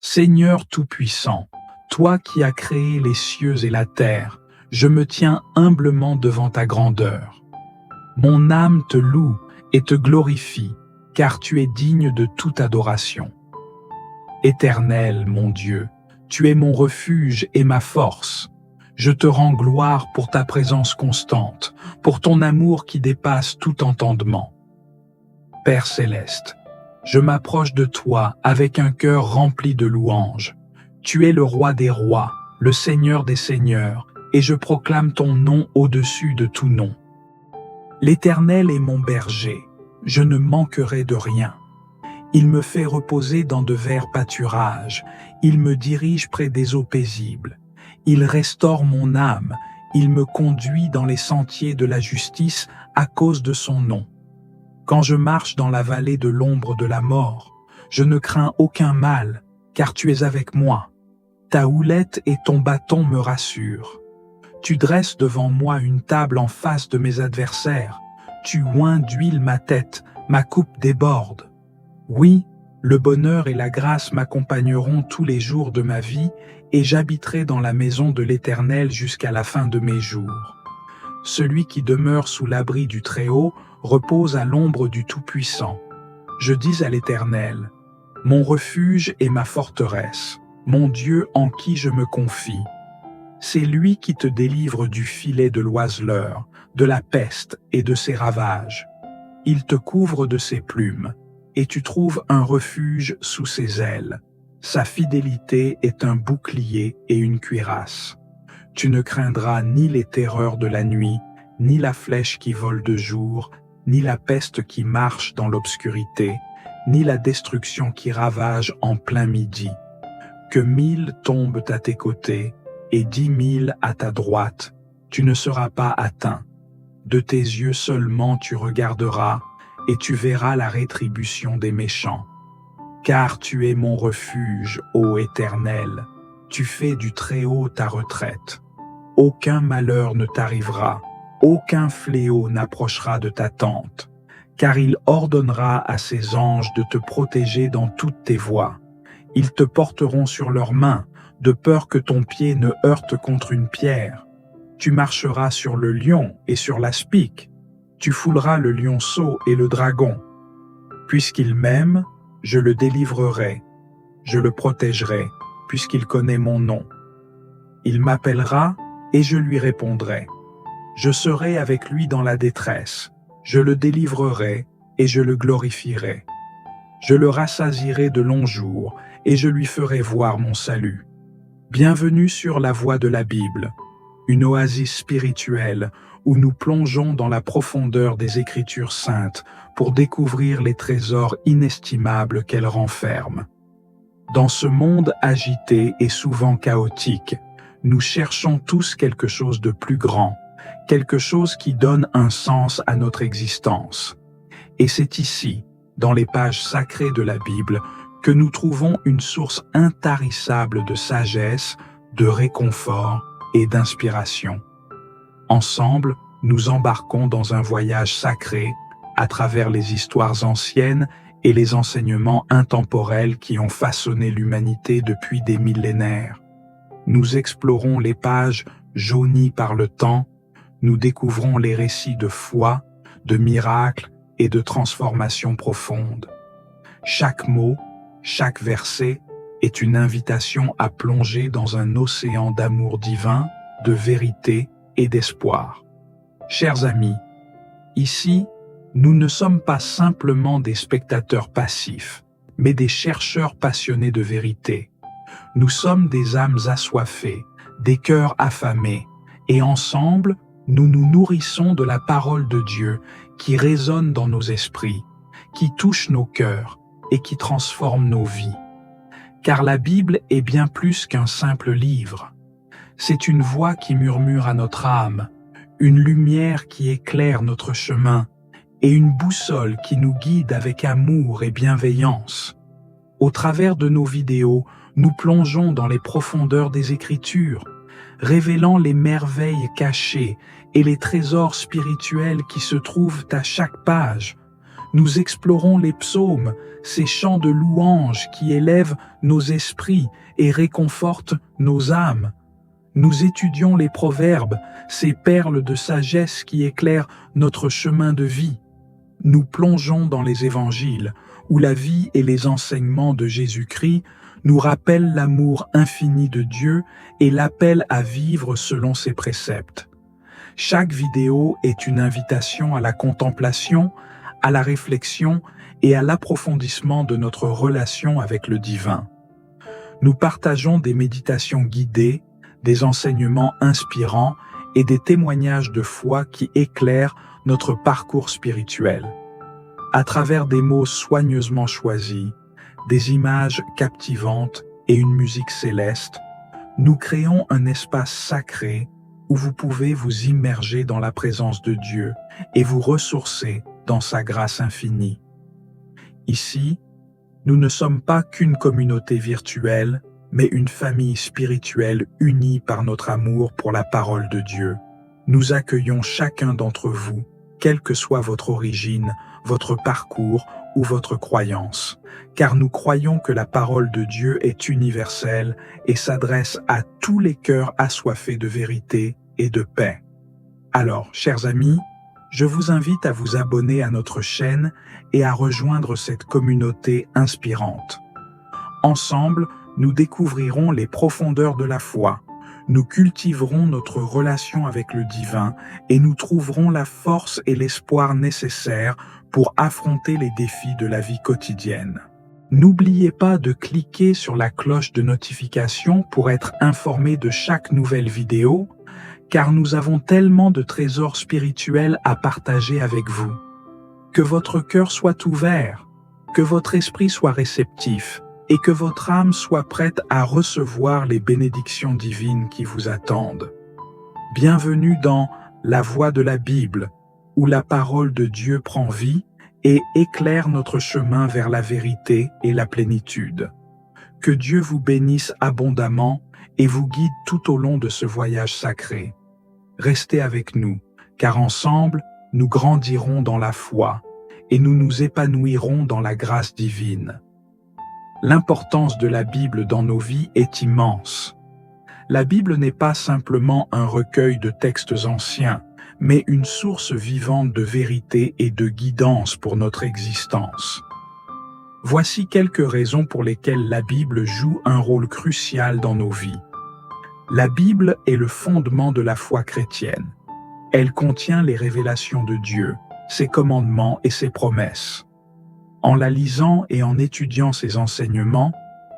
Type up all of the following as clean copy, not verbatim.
Seigneur Tout-Puissant, toi qui as créé les cieux et la terre, je me tiens humblement devant ta grandeur. Mon âme te loue et te glorifie, car tu es digne de toute adoration. Éternel, mon Dieu, tu es mon refuge et ma force. Je te rends gloire pour ta présence constante, pour ton amour qui dépasse tout entendement. Père céleste, je m'approche de toi avec un cœur rempli de louanges. Tu es le roi des rois, le Seigneur des seigneurs, et je proclame ton nom au-dessus de tout nom. L'Éternel est mon berger, je ne manquerai de rien. Il me fait reposer dans de verts pâturages, il me dirige près des eaux paisibles. Il restaure mon âme, il me conduit dans les sentiers de la justice à cause de son nom. Quand je marche dans la vallée de l'ombre de la mort, je ne crains aucun mal, car tu es avec moi. Ta houlette et ton bâton me rassurent. Tu dresses devant moi une table en face de mes adversaires. Tu oins d'huile ma tête, ma coupe déborde. Oui, le bonheur et la grâce m'accompagneront tous les jours de ma vie, et j'habiterai dans la maison de l'Éternel jusqu'à la fin de mes jours. Celui qui demeure sous l'abri du Très-Haut repose à l'ombre du Tout-Puissant. Je dis à l'Éternel, mon refuge et ma forteresse, mon Dieu en qui je me confie. C'est lui qui te délivre du filet de l'oiseleur, de la peste et de ses ravages. Il te couvre de ses plumes, et tu trouves un refuge sous ses ailes. Sa fidélité est un bouclier et une cuirasse. Tu ne craindras ni les terreurs de la nuit, ni la flèche qui vole de jour, ni la peste qui marche dans l'obscurité, ni la destruction qui ravage en plein midi. Que 1000 tombent à tes côtés et 10 000 à ta droite, tu ne seras pas atteint. De tes yeux seulement tu regarderas et tu verras la rétribution des méchants. Car tu es mon refuge, ô Éternel, tu fais du Très-Haut ta retraite. Aucun malheur ne t'arrivera, aucun fléau n'approchera de ta tente, car il ordonnera à ses anges de te protéger dans toutes tes voies. Ils te porteront sur leurs mains, de peur que ton pied ne heurte contre une pierre. Tu marcheras sur le lion et sur l'aspic. Tu fouleras le lionceau et le dragon. Puisqu'il m'aime, je le délivrerai. Je le protégerai, puisqu'il connaît mon nom. Il m'appellera et je lui répondrai. Je serai avec lui dans la détresse. Je le délivrerai et je le glorifierai. Je le rassasierai de longs jours et je lui ferai voir mon salut. Bienvenue sur la voie de la Bible, une oasis spirituelle où nous plongeons dans la profondeur des Écritures saintes pour découvrir les trésors inestimables qu'elles renferment. Dans ce monde agité et souvent chaotique, nous cherchons tous quelque chose de plus grand, quelque chose qui donne un sens à notre existence. Et c'est ici, dans les pages sacrées de la Bible, que nous trouvons une source intarissable de sagesse, de réconfort et d'inspiration. Ensemble, nous embarquons dans un voyage sacré à travers les histoires anciennes et les enseignements intemporels qui ont façonné l'humanité depuis des millénaires. Nous explorons les pages jaunies par le temps, nous découvrons les récits de foi, de miracles et de transformations profondes. Chaque mot, chaque verset est une invitation à plonger dans un océan d'amour divin, de vérité et d'espoir. Chers amis, ici, nous ne sommes pas simplement des spectateurs passifs, mais des chercheurs passionnés de vérité. Nous sommes des âmes assoiffées, des cœurs affamés, et ensemble, nous nous nourrissons de la parole de Dieu qui résonne dans nos esprits, qui touche nos cœurs et qui transforme nos vies. Car la Bible est bien plus qu'un simple livre. C'est une voix qui murmure à notre âme, une lumière qui éclaire notre chemin et une boussole qui nous guide avec amour et bienveillance. Au travers de nos vidéos, nous plongeons dans les profondeurs des Écritures, révélant les merveilles cachées et les trésors spirituels qui se trouvent à chaque page. Nous explorons les psaumes, ces chants de louange qui élèvent nos esprits et réconfortent nos âmes. Nous étudions les proverbes, ces perles de sagesse qui éclairent notre chemin de vie. Nous plongeons dans les évangiles, où la vie et les enseignements de Jésus-Christ nous rappellent l'amour infini de Dieu et l'appel à vivre selon ses préceptes. Chaque vidéo est une invitation à la contemplation, à la réflexion et à l'approfondissement de notre relation avec le divin. Nous partageons des méditations guidées, des enseignements inspirants et des témoignages de foi qui éclairent notre parcours spirituel. À travers des mots soigneusement choisis, des images captivantes et une musique céleste, nous créons un espace sacré où vous pouvez vous immerger dans la présence de Dieu et vous ressourcer dans sa grâce infinie. Ici, nous ne sommes pas qu'une communauté virtuelle, mais une famille spirituelle unie par notre amour pour la parole de Dieu. Nous accueillons chacun d'entre vous, quelle que soit votre origine, votre parcours ou votre croyance, car nous croyons que la parole de Dieu est universelle et s'adresse à tous les cœurs assoiffés de vérité et de paix. Alors, chers amis, je vous invite à vous abonner à notre chaîne et à rejoindre cette communauté inspirante. Ensemble, nous découvrirons les profondeurs de la foi, nous cultiverons notre relation avec le divin et nous trouverons la force et l'espoir nécessaires pour affronter les défis de la vie quotidienne. N'oubliez pas de cliquer sur la cloche de notification pour être informé de chaque nouvelle vidéo, car nous avons tellement de trésors spirituels à partager avec vous. Que votre cœur soit ouvert, que votre esprit soit réceptif et que votre âme soit prête à recevoir les bénédictions divines qui vous attendent. Bienvenue dans La Voix de la Bible, où la parole de Dieu prend vie et éclaire notre chemin vers la vérité et la plénitude. Que Dieu vous bénisse abondamment et vous guide tout au long de ce voyage sacré. Restez avec nous, car ensemble, nous grandirons dans la foi et nous nous épanouirons dans la grâce divine. L'importance de la Bible dans nos vies est immense. La Bible n'est pas simplement un recueil de textes anciens, mais une source vivante de vérité et de guidance pour notre existence. Voici quelques raisons pour lesquelles la Bible joue un rôle crucial dans nos vies. La Bible est le fondement de la foi chrétienne. Elle contient les révélations de Dieu, ses commandements et ses promesses. En la lisant et en étudiant ses enseignements,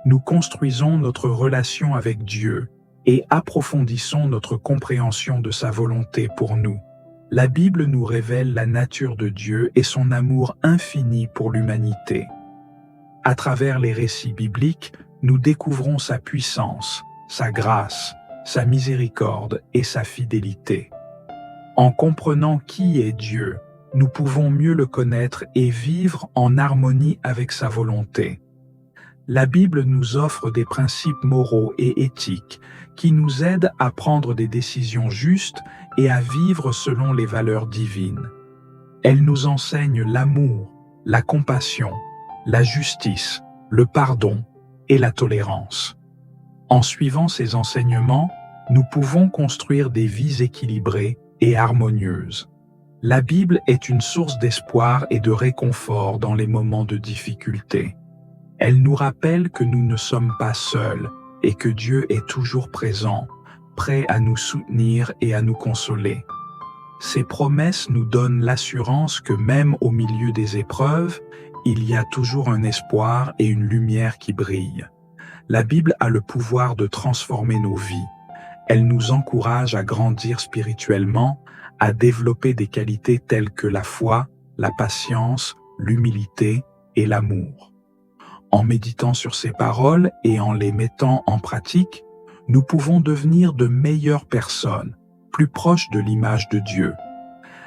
nous construisons notre relation avec Dieu et approfondissons notre compréhension de sa volonté pour nous. La Bible nous révèle la nature de Dieu et son amour infini pour l'humanité. À travers les récits bibliques, nous découvrons sa puissance, sa grâce, sa miséricorde et sa fidélité. En comprenant qui est Dieu, nous pouvons mieux le connaître et vivre en harmonie avec sa volonté. La Bible nous offre des principes moraux et éthiques qui nous aident à prendre des décisions justes et à vivre selon les valeurs divines. Elle nous enseigne l'amour, la compassion, la justice, le pardon et la tolérance. En suivant ces enseignements, nous pouvons construire des vies équilibrées et harmonieuses. La Bible est une source d'espoir et de réconfort dans les moments de difficulté. Elle nous rappelle que nous ne sommes pas seuls et que Dieu est toujours présent, prêt à nous soutenir et à nous consoler. Ces promesses nous donnent l'assurance que même au milieu des épreuves, il y a toujours un espoir et une lumière qui brillent. La Bible a le pouvoir de transformer nos vies. Elle nous encourage à grandir spirituellement, à développer des qualités telles que la foi, la patience, l'humilité et l'amour. En méditant sur ces paroles et en les mettant en pratique, nous pouvons devenir de meilleures personnes, plus proches de l'image de Dieu.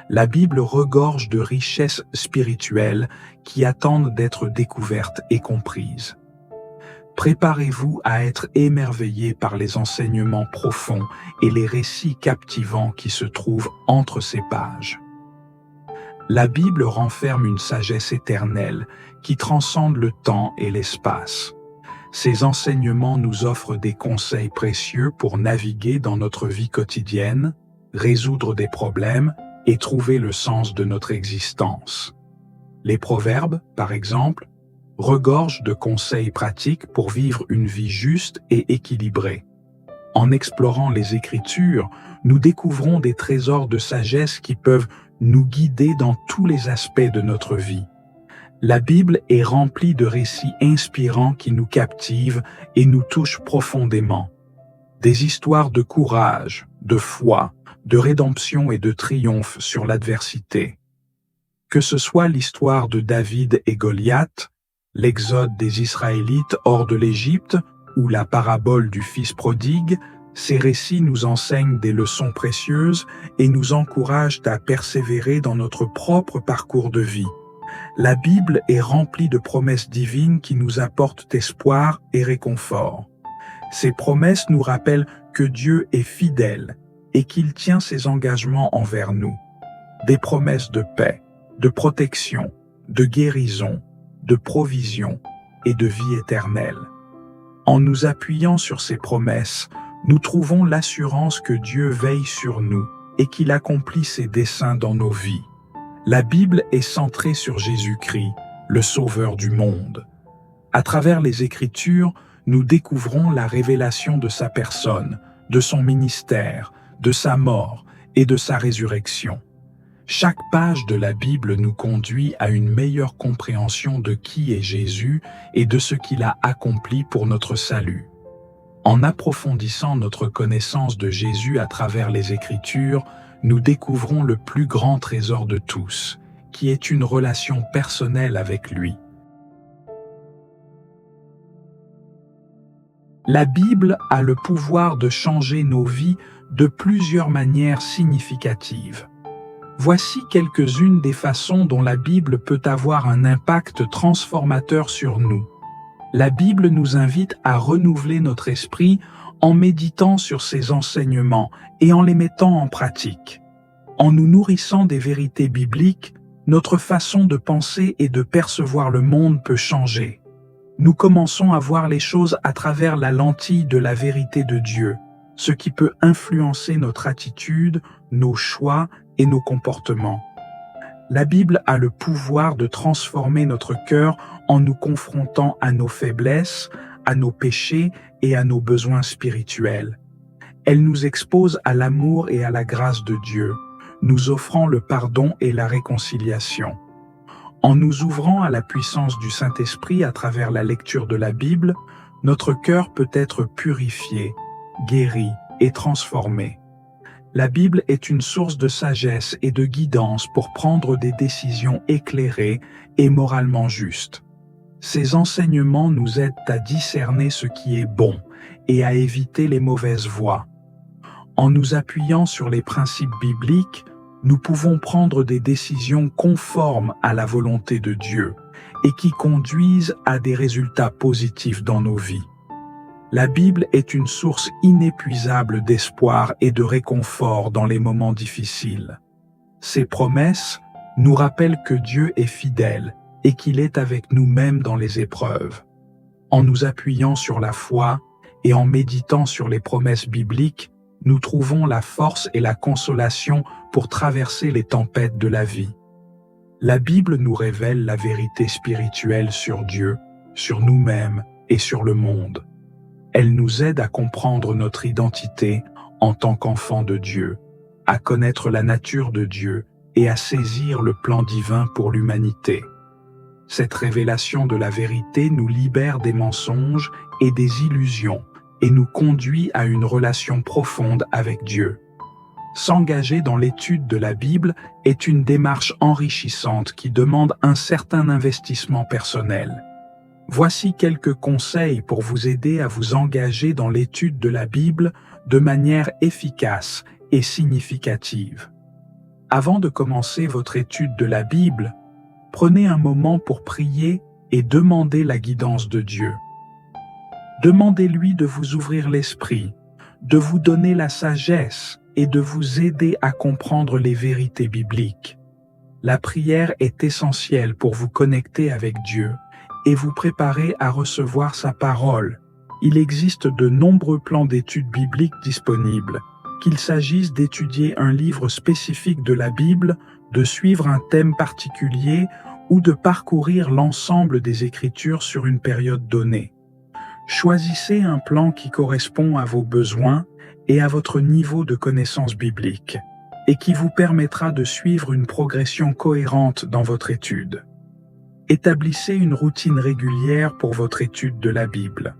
La Bible regorge de richesses spirituelles qui attendent d'être découvertes et comprises. Préparez-vous à être émerveillés par les enseignements profonds et les récits captivants qui se trouvent entre ces pages. La Bible renferme une sagesse éternelle qui transcende le temps et l'espace. Ces enseignements nous offrent des conseils précieux pour naviguer dans notre vie quotidienne, résoudre des problèmes et trouver le sens de notre existence. Les proverbes, par exemple, regorgent de conseils pratiques pour vivre une vie juste et équilibrée. En explorant les Écritures, nous découvrons des trésors de sagesse qui peuvent nous guider dans tous les aspects de notre vie. La Bible est remplie de récits inspirants qui nous captivent et nous touchent profondément. Des histoires de courage, de foi, de rédemption et de triomphe sur l'adversité. Que ce soit l'histoire de David et Goliath, l'exode des Israélites hors de l'Égypte ou la parabole du Fils prodigue, ces récits nous enseignent des leçons précieuses et nous encouragent à persévérer dans notre propre parcours de vie. La Bible est remplie de promesses divines qui nous apportent espoir et réconfort. Ces promesses nous rappellent que Dieu est fidèle et qu'il tient ses engagements envers nous. Des promesses de paix, de protection, de guérison, de provision et de vie éternelle. En nous appuyant sur ces promesses, nous trouvons l'assurance que Dieu veille sur nous et qu'il accomplit ses desseins dans nos vies. La Bible est centrée sur Jésus-Christ, le Sauveur du monde. À travers les Écritures, nous découvrons la révélation de sa personne, de son ministère, de sa mort et de sa résurrection. Chaque page de la Bible nous conduit à une meilleure compréhension de qui est Jésus et de ce qu'il a accompli pour notre salut. En approfondissant notre connaissance de Jésus à travers les Écritures, nous découvrons le plus grand trésor de tous, qui est une relation personnelle avec lui. La Bible a le pouvoir de changer nos vies de plusieurs manières significatives. Voici quelques-unes des façons dont la Bible peut avoir un impact transformateur sur nous. La Bible nous invite à renouveler notre esprit en méditant sur ses enseignements et en les mettant en pratique. En nous nourrissant des vérités bibliques, notre façon de penser et de percevoir le monde peut changer. Nous commençons à voir les choses à travers la lentille de la vérité de Dieu, ce qui peut influencer notre attitude, nos choix et nos comportements. La Bible a le pouvoir de transformer notre cœur en nous confrontant à nos faiblesses, à nos péchés et à nos besoins spirituels. Elle nous expose à l'amour et à la grâce de Dieu, nous offrant le pardon et la réconciliation. En nous ouvrant à la puissance du Saint-Esprit à travers la lecture de la Bible, notre cœur peut être purifié, guéri et transformé. La Bible est une source de sagesse et de guidance pour prendre des décisions éclairées et moralement justes. Ces enseignements nous aident à discerner ce qui est bon et à éviter les mauvaises voies. En nous appuyant sur les principes bibliques, nous pouvons prendre des décisions conformes à la volonté de Dieu et qui conduisent à des résultats positifs dans nos vies. La Bible est une source inépuisable d'espoir et de réconfort dans les moments difficiles. Ses promesses nous rappellent que Dieu est fidèle et qu'il est avec nous-mêmes dans les épreuves. En nous appuyant sur la foi et en méditant sur les promesses bibliques, nous trouvons la force et la consolation pour traverser les tempêtes de la vie. La Bible nous révèle la vérité spirituelle sur Dieu, sur nous-mêmes et sur le monde. Elle nous aide à comprendre notre identité en tant qu'enfant de Dieu, à connaître la nature de Dieu et à saisir le plan divin pour l'humanité. Cette révélation de la vérité nous libère des mensonges et des illusions et nous conduit à une relation profonde avec Dieu. S'engager dans l'étude de la Bible est une démarche enrichissante qui demande un certain investissement personnel. Voici quelques conseils pour vous aider à vous engager dans l'étude de la Bible de manière efficace et significative. Avant de commencer votre étude de la Bible, prenez un moment pour prier et demander la guidance de Dieu. Demandez-lui de vous ouvrir l'esprit, de vous donner la sagesse et de vous aider à comprendre les vérités bibliques. La prière est essentielle pour vous connecter avec Dieu et vous préparer à recevoir sa parole. Il existe de nombreux plans d'études bibliques disponibles, qu'il s'agisse d'étudier un livre spécifique de la Bible, de suivre un thème particulier ou de parcourir l'ensemble des Écritures sur une période donnée. Choisissez un plan qui correspond à vos besoins et à votre niveau de connaissance biblique, et qui vous permettra de suivre une progression cohérente dans votre étude. Établissez une routine régulière pour votre étude de la Bible.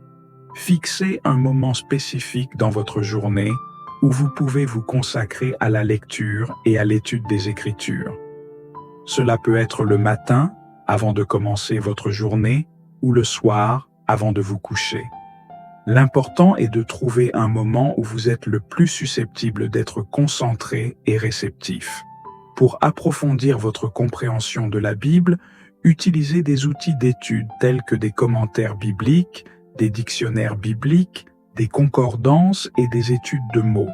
Fixez un moment spécifique dans votre journée où vous pouvez vous consacrer à la lecture et à l'étude des Écritures. Cela peut être le matin, avant de commencer votre journée, ou le soir, avant de vous coucher. L'important est de trouver un moment où vous êtes le plus susceptible d'être concentré et réceptif. Pour approfondir votre compréhension de la Bible, utilisez des outils d'étude tels que des commentaires bibliques, des dictionnaires bibliques, des concordances et des études de mots.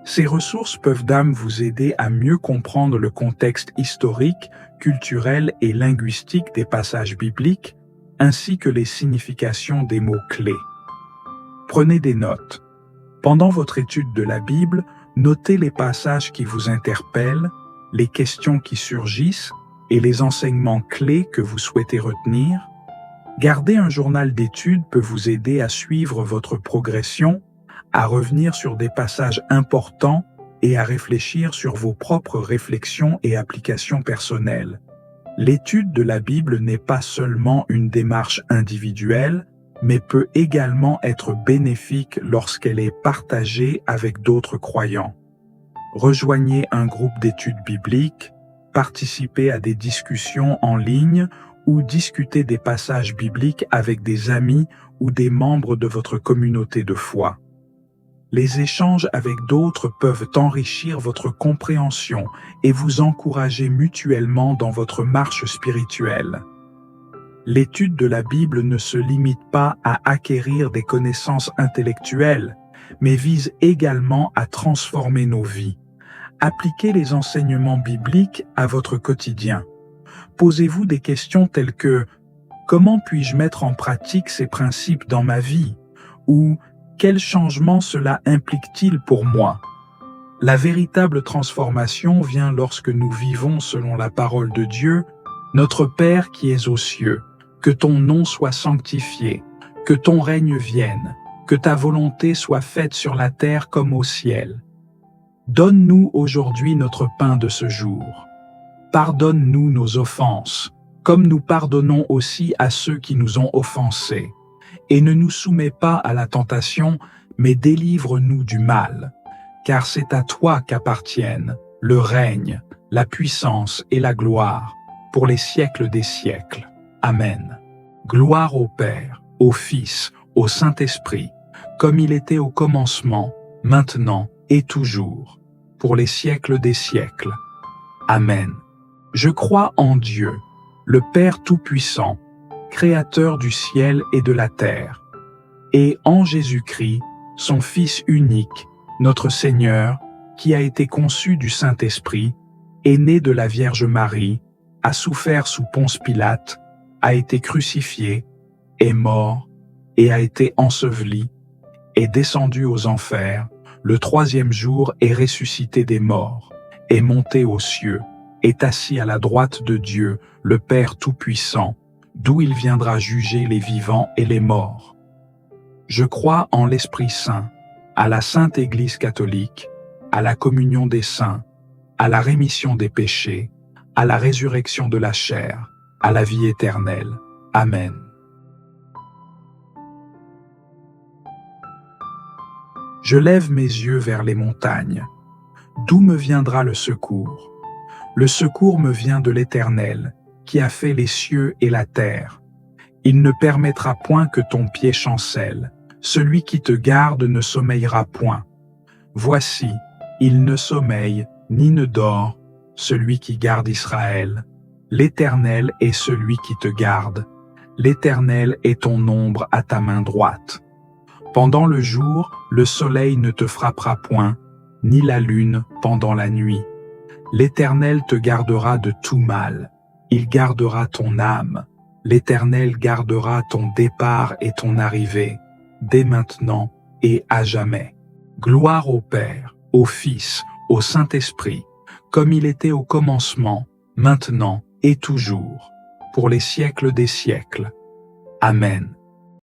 Ces ressources peuvent vous aider à mieux comprendre le contexte historique, culturel et linguistique des passages bibliques, ainsi que les significations des mots clés. Prenez des notes. Pendant votre étude de la Bible, notez les passages qui vous interpellent, les questions qui surgissent et les enseignements clés que vous souhaitez retenir. Garder un journal d'études peut vous aider à suivre votre progression, à revenir sur des passages importants et à réfléchir sur vos propres réflexions et applications personnelles. L'étude de la Bible n'est pas seulement une démarche individuelle, mais peut également être bénéfique lorsqu'elle est partagée avec d'autres croyants. Rejoignez un groupe d'études bibliques, participez à des discussions en ligne ou discutez des passages bibliques avec des amis ou des membres de votre communauté de foi. Les échanges avec d'autres peuvent enrichir votre compréhension et vous encourager mutuellement dans votre marche spirituelle. L'étude de la Bible ne se limite pas à acquérir des connaissances intellectuelles, mais vise également à transformer nos vies. Appliquez les enseignements bibliques à votre quotidien. Posez-vous des questions telles que « Comment puis-je mettre en pratique ces principes dans ma vie ?» ou « Quel changement cela implique-t-il pour moi ?» La véritable transformation vient lorsque nous vivons selon la parole de Dieu, « Notre Père qui es aux cieux, que ton nom soit sanctifié, que ton règne vienne, que ta volonté soit faite sur la terre comme au ciel. Donne-nous aujourd'hui notre pain de ce jour. Pardonne-nous nos offenses, comme nous pardonnons aussi à ceux qui nous ont offensés. Et ne nous soumets pas à la tentation, mais délivre-nous du mal. Car c'est à toi qu'appartiennent le règne, la puissance et la gloire, pour les siècles des siècles. Amen. Gloire au Père, au Fils, au Saint-Esprit, comme il était au commencement, maintenant et toujours, pour les siècles des siècles. Amen. Je crois en Dieu, le Père Tout-Puissant, Créateur du ciel et de la terre, et en Jésus-Christ, son Fils unique, notre Seigneur, qui a été conçu du Saint-Esprit, est né de la Vierge Marie, a souffert sous Ponce Pilate, a été crucifié, est mort et a été enseveli, est descendu aux enfers, le troisième jour est ressuscité des morts, est monté aux cieux, est assis à la droite de Dieu, le Père Tout-Puissant, d'où il viendra juger les vivants et les morts. Je crois en l'Esprit Saint, à la Sainte Église catholique, à la communion des saints, à la rémission des péchés, à la résurrection de la chair, à la vie éternelle. Amen. Je lève mes yeux vers les montagnes. D'où me viendra le secours? Le secours me vient de l'Éternel, qui a fait les cieux et la terre. Il ne permettra point que ton pied chancelle. Celui qui te garde ne sommeillera point. Voici, il ne sommeille ni ne dort, celui qui garde Israël. L'Éternel est celui qui te garde. L'Éternel est ton ombre à ta main droite. Pendant le jour, le soleil ne te frappera point, ni la lune pendant la nuit. L'Éternel te gardera de tout mal. Il gardera ton âme. L'Éternel gardera ton départ et ton arrivée, dès maintenant et à jamais. Gloire au Père, au Fils, au Saint-Esprit, comme il était au commencement, maintenant et toujours, pour les siècles des siècles. Amen.